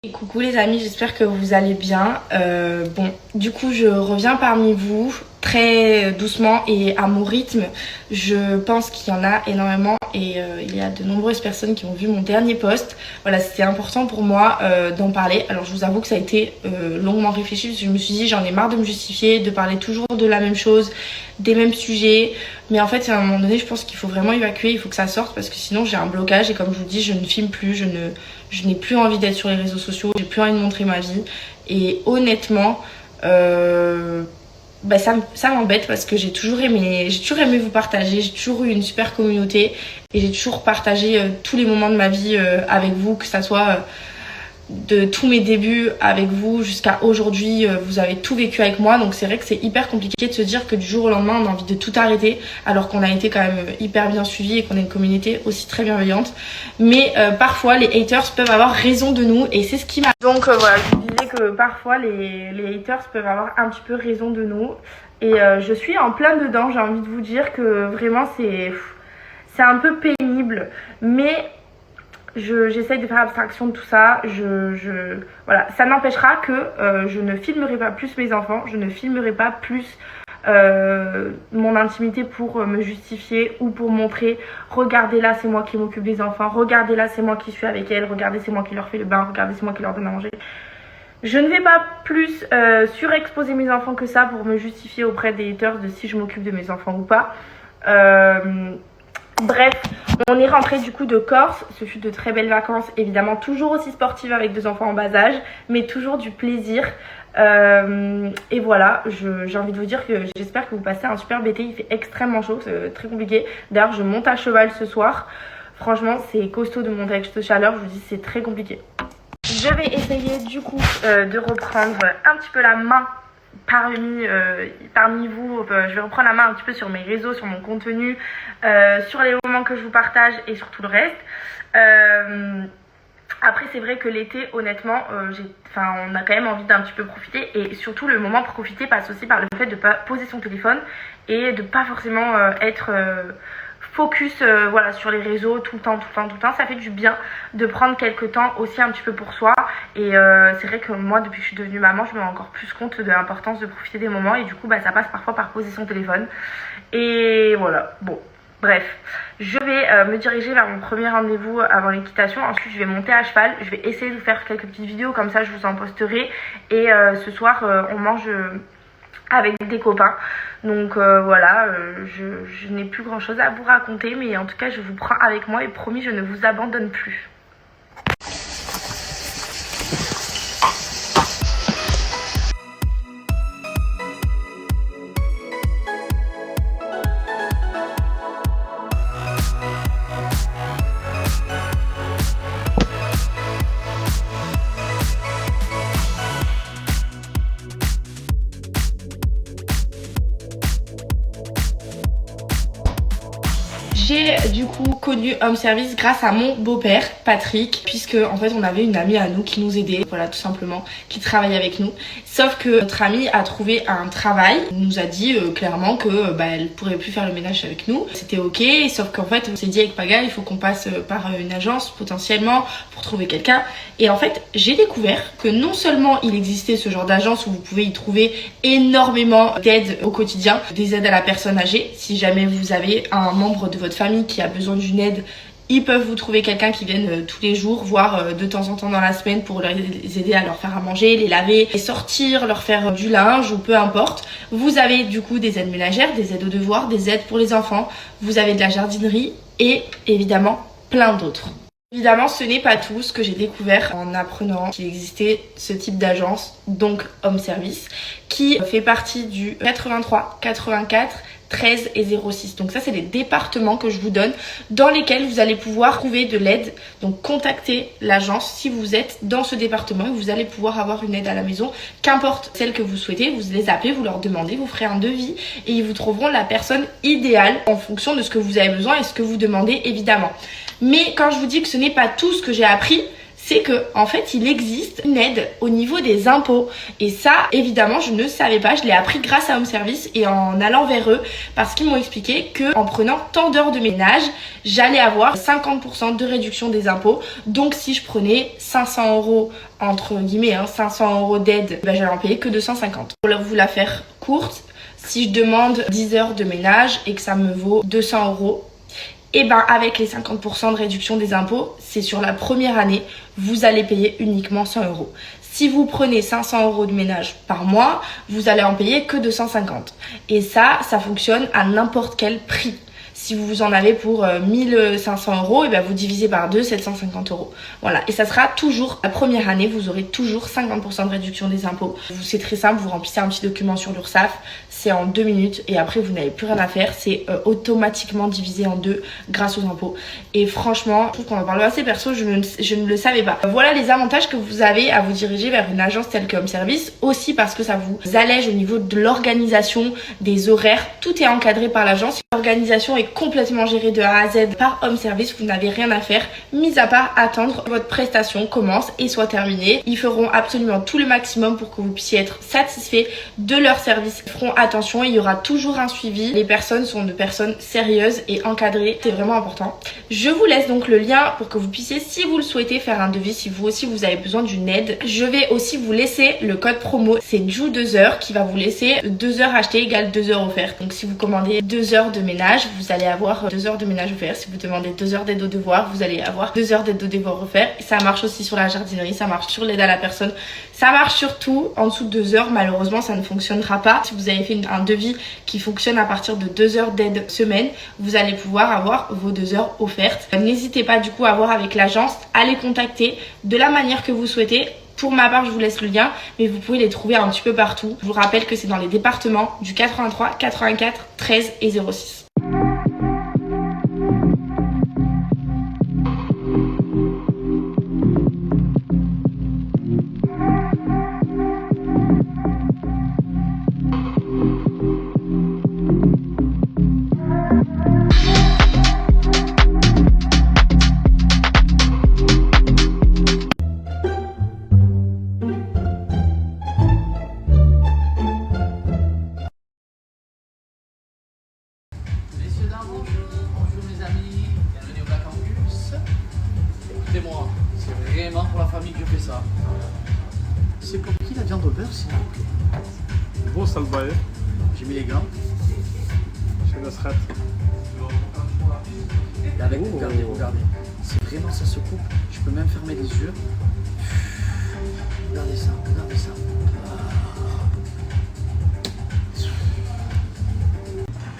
Et coucou les amis, j'espère que vous allez bien. Bon, du coup je reviens parmi vous très doucement et à mon rythme. Je pense qu'il y en a énormément et il y a de nombreuses personnes qui ont vu mon dernier post. Voilà, c'était important pour moi d'en parler. Alors je vous avoue que ça a été longuement réfléchi parce que je me suis dit j'en ai marre de me justifier, de parler toujours de la même chose, des mêmes sujets. Mais en fait à un moment donné je pense qu'il faut vraiment évacuer, il faut que ça sorte parce que sinon j'ai un blocage et comme je vous dis je ne filme plus, je n'ai plus envie d'être sur les réseaux sociaux, j'ai plus envie de montrer ma vie. Et honnêtement, ça m'embête parce que j'ai toujours aimé vous partager, j'ai toujours eu une super communauté et j'ai toujours partagé tous les moments de ma vie avec vous, que ça soit de tous mes débuts avec vous jusqu'à aujourd'hui, vous avez tout vécu avec moi, donc c'est vrai que c'est hyper compliqué de se dire que du jour au lendemain on a envie de tout arrêter alors qu'on a été quand même hyper bien suivis et qu'on a une communauté aussi très bienveillante. Mais parfois les haters peuvent avoir raison de nous et c'est ce qui m'a... Donc voilà, je vous disais que parfois les haters peuvent avoir un petit peu raison de nous et je suis en plein dedans. J'ai envie de vous dire que vraiment c'est un peu pénible, mais j'essaye de faire abstraction de tout ça. Voilà, ça n'empêchera que je ne filmerai pas plus mes enfants, je ne filmerai pas plus mon intimité pour me justifier ou pour montrer regardez là c'est moi qui m'occupe des enfants, regardez là c'est moi qui suis avec elles, regardez c'est moi qui leur fais le bain, regardez c'est moi qui leur donne à manger. Je ne vais pas plus surexposer mes enfants que ça pour me justifier auprès des haters de si je m'occupe de mes enfants ou pas. Bref, on est rentré du coup de Corse, ce fut de très belles vacances, évidemment toujours aussi sportives avec 2 enfants en bas âge, mais toujours du plaisir. Et voilà, j'ai envie de vous dire que j'espère que vous passez un super été, il fait extrêmement chaud, c'est très compliqué. D'ailleurs je monte à cheval ce soir, franchement c'est costaud de monter avec cette chaleur, je vous dis c'est très compliqué. Je vais essayer du coup de reprendre un petit peu la main parmi vous. Je vais reprendre la main un petit peu sur mes réseaux, sur mon contenu, sur les moments que je vous partage et sur tout le reste. Après c'est vrai que l'été honnêtement on a quand même envie d'un petit peu profiter et surtout le moment pour profiter passe aussi par le fait de ne pas poser son téléphone et de pas forcément être focus voilà, sur les réseaux tout le temps. Ça fait du bien de prendre quelques temps aussi un petit peu pour soi et c'est vrai que moi depuis que je suis devenue maman je me rends encore plus compte de l'importance de profiter des moments et du coup ça passe parfois par poser son téléphone et voilà. Bon, bref, je vais me diriger vers mon premier rendez-vous avant l'équitation. Ensuite je vais monter à cheval, je vais essayer de vous faire quelques petites vidéos comme ça je vous en posterai et ce soir on mange avec des copains. Donc voilà, je n'ai plus grand chose à vous raconter, mais en tout cas je vous prends avec moi et promis je ne vous abandonne plus. J'ai du coup connu Home Service grâce à mon beau-père Patrick, puisque en fait on avait une amie à nous qui nous aidait, voilà tout simplement, qui travaille avec nous. Sauf que notre amie a trouvé un travail, nous a dit clairement que elle pourrait plus faire le ménage avec nous. C'était ok, sauf qu'en fait on s'est dit avec Paga il faut qu'on passe par une agence potentiellement pour trouver quelqu'un. Et en fait j'ai découvert que non seulement il existait ce genre d'agence où vous pouvez y trouver énormément d'aides au quotidien, des aides à la personne âgée, si jamais vous avez un membre de votre famille qui a besoin d'une aide, ils peuvent vous trouver quelqu'un qui vienne tous les jours, voire de temps en temps dans la semaine pour les aider à leur faire à manger, les laver, les sortir, leur faire du linge ou peu importe. Vous avez du coup des aides ménagères, des aides aux devoirs, des aides pour les enfants, vous avez de la jardinerie et évidemment plein d'autres. Évidemment, ce n'est pas tout ce que j'ai découvert en apprenant qu'il existait ce type d'agence, donc Home Service, qui fait partie du 83, 84, 13 et 06. Donc ça, c'est les départements que je vous donne dans lesquels vous allez pouvoir trouver de l'aide. Donc contactez l'agence si vous êtes dans ce département et vous allez pouvoir avoir une aide à la maison, qu'importe celle que vous souhaitez. Vous les appelez, vous leur demandez, vous ferez un devis et ils vous trouveront la personne idéale en fonction de ce que vous avez besoin et ce que vous demandez évidemment. Mais quand je vous dis que ce n'est pas tout ce que j'ai appris, c'est que en fait il existe une aide au niveau des impôts et ça évidemment je ne savais pas, je l'ai appris grâce à Home Service et en allant vers eux parce qu'ils m'ont expliqué que en prenant tant d'heures de ménage j'allais avoir 50% de réduction des impôts. Donc si je prenais 500 € entre guillemets 500 € d'aide, j'allais en payer que 250. Pour vous la faire courte, si je demande 10 heures de ménage et que ça me vaut 200 €, et avec les 50% de réduction des impôts, c'est sur la première année, vous allez payer uniquement 100 €. Si vous prenez 500 € de ménage par mois, vous allez en payer que 250. Et ça fonctionne à n'importe quel prix. Si vous en avez pour 1500 €, vous divisez par 2, 750 €. Voilà, et ça sera toujours, la première année, vous aurez toujours 50% de réduction des impôts. C'est très simple, vous remplissez un petit document sur l'URSSAF, c'est en 2 minutes et après vous n'avez plus rien à faire, c'est automatiquement divisé en 2 grâce aux impôts. Et franchement, je trouve qu'on en parle assez perso, je ne le savais pas. Voilà les avantages que vous avez à vous diriger vers une agence telle que Home Service, aussi parce que ça vous allège au niveau de l'organisation, des horaires, tout est encadré par l'agence. L'organisation est complètement gérée de A à Z par Home Service, vous n'avez rien à faire, mis à part attendre que votre prestation commence et soit terminée. Ils feront absolument tout le maximum pour que vous puissiez être satisfait de leur service. Ils feront attention, il y aura toujours un suivi. Les personnes sont de personnes sérieuses et encadrées, c'est vraiment important. Je vous laisse donc le lien pour que vous puissiez, si vous le souhaitez, faire un devis, si vous aussi vous avez besoin d'une aide. Je vais aussi vous laisser le code promo, c'est JOU 2 heures qui va vous laisser 2 heures achetées égale 2 heures offertes. Donc si vous commandez 2 heures de ménage, vous allez avoir 2 heures de ménage offert. Si vous demandez 2 heures d'aide aux devoirs, vous allez avoir 2 heures d'aide aux devoirs offerts. Ça marche aussi sur la jardinerie, ça marche sur l'aide à la personne, ça marche surtout en dessous de 2 heures. Malheureusement, ça ne fonctionnera pas. Si vous avez fait un devis qui fonctionne à partir de 2 heures d'aide semaine, vous allez pouvoir avoir vos 2 heures offertes. N'hésitez pas du coup à voir avec l'agence, à les contacter de la manière que vous souhaitez. Pour ma part, je vous laisse le lien, mais vous pouvez les trouver un petit peu partout. Je vous rappelle que c'est dans les départements du 83, 84, 13 et 06. Bonjour mes amis, bienvenue au Black Angus. Écoutez-moi, c'est vraiment pour la famille que je fais ça. C'est pour qui la viande au beurre, s'il vous plaît? Bon salvaille, J'ai mis les gants. chez Nasrat. Et avec, regardez, regardez. C'est vraiment, ça se coupe. Je peux même fermer les yeux. Regardez ça, regardez ça.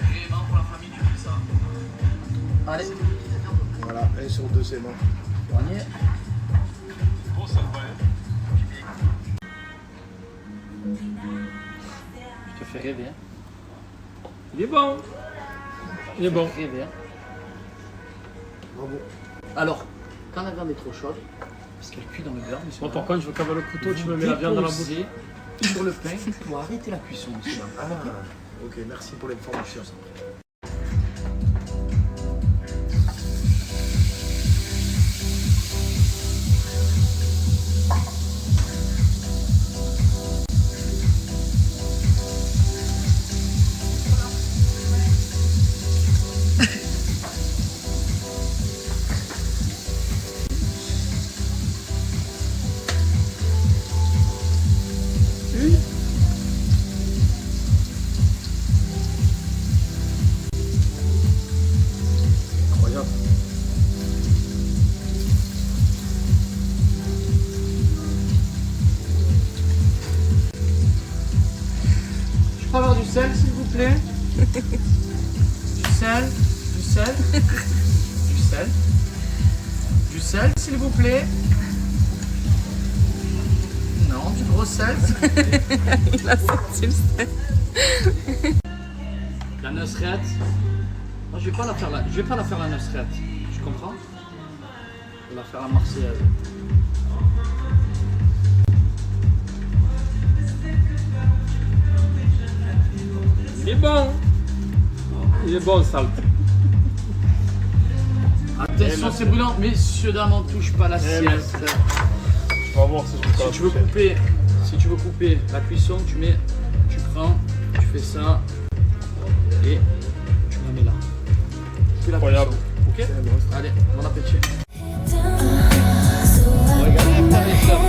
Vraiment pour la famille que je fais ça. Allez. Voilà, 1 sur 2 c'est mort. Dernier. Bon salvaille. Je te fais rêver. Hein. Il est bon. Il est bon. Rêver. Hein. Bravo. Alors, quand la viande est trop chaude, parce qu'elle cuit dans le beurre, monsieur Moi par Madame, contre je veux qu'avec le couteau tu vous me mets la viande dans la bouche. déposez sur le pain pour arrêter la cuisson, monsieur Madame. Ah, ok, merci pour l'information. Incroyable. Je peux avoir du sel, s'il vous plaît? Du sel, du sel, du sel, du sel, s'il vous plaît. Non, du gros sel. Il a senti le sel. La nusrette. Moi, je vais pas la faire la nusrette. Tu comprends? Je vais la faire la marseillaise. Il est bon. Il est bon salt. Ah, Attention, c'est brûlant. Messieurs, dames, on touche pas l'assiette. On va voir si je peux pas. Si tu veux couper la cuisson, tu prends, tu fais ça et tu la mets là. Tu la Incroyable. cuisson, ok? Allez, bon appétit. Regardez, frères et sœurs.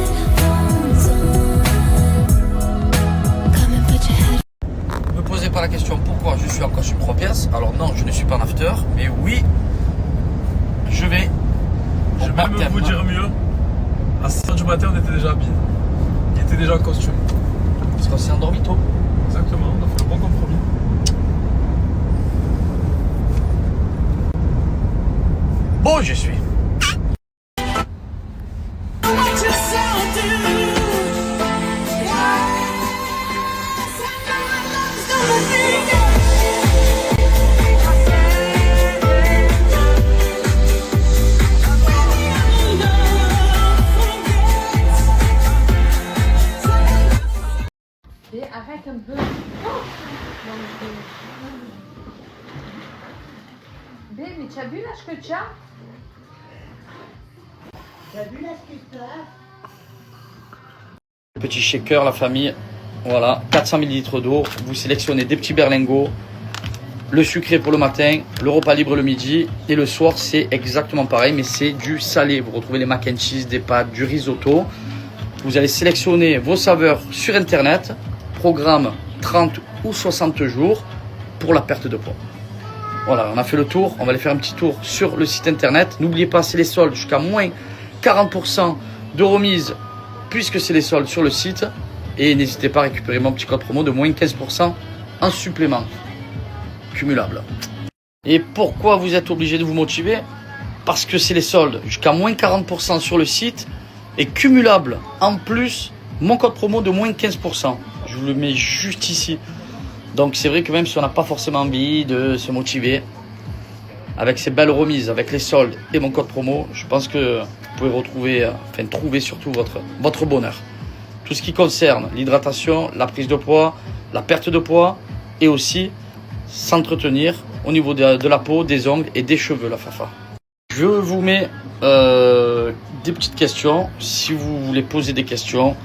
Ne me posez pas la question pourquoi je suis en costume 3 pièces. Alors non, je ne suis pas en after, mais oui, je vais. Je vais même vous dire mieux. À 6h du matin, on était déjà habillés. Il était déjà en costume. Parce qu'on s'est endormi tôt. Exactement, on a fait le bon compromis. Bon, je suis. Arrête un peu. Bé, mais tu as vu l'âge que tu as? Petit shaker, la famille. Voilà, 400 ml d'eau. Vous sélectionnez des petits berlingots. Le sucré pour le matin, le repas libre le midi. Et le soir, c'est exactement pareil, mais c'est du salé. Vous retrouvez les mac and cheese, des pâtes, du risotto. Vous allez sélectionner vos saveurs sur Internet. Programme 30 ou 60 jours pour la perte de poids. Voilà, on a fait le tour. On va aller faire un petit tour sur le site Internet. N'oubliez pas, c'est les soldes jusqu'à moins 40% de remise puisque c'est les soldes sur le site. Et n'hésitez pas à récupérer mon petit code promo de moins 15% en supplément cumulable. Et pourquoi vous êtes obligé de vous motiver? Parce que c'est les soldes jusqu'à moins 40% sur le site et cumulable en plus mon code promo de moins 15%. Je vous le mets juste ici. Donc c'est vrai que même si on n'a pas forcément envie de se motiver, avec ces belles remises, avec les soldes et mon code promo, je pense que vous pouvez trouver surtout votre bonheur. Tout ce qui concerne l'hydratation, la prise de poids, la perte de poids et aussi s'entretenir au niveau de la peau, des ongles et des cheveux, la fafa. Je vous mets des petites questions. Si vous voulez poser des questions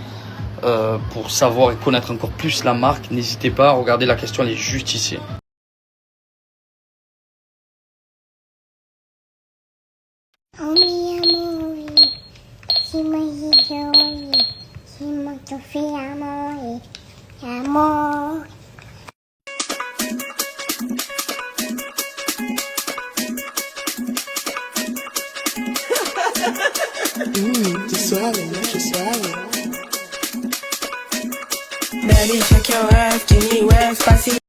pour savoir et connaître encore plus la marque, n'hésitez pas à regarder la question, elle est juste ici. Oh mi amore, si mi gioia, si molto amore, amore. Baby, check your ass, Jenny West, spicy.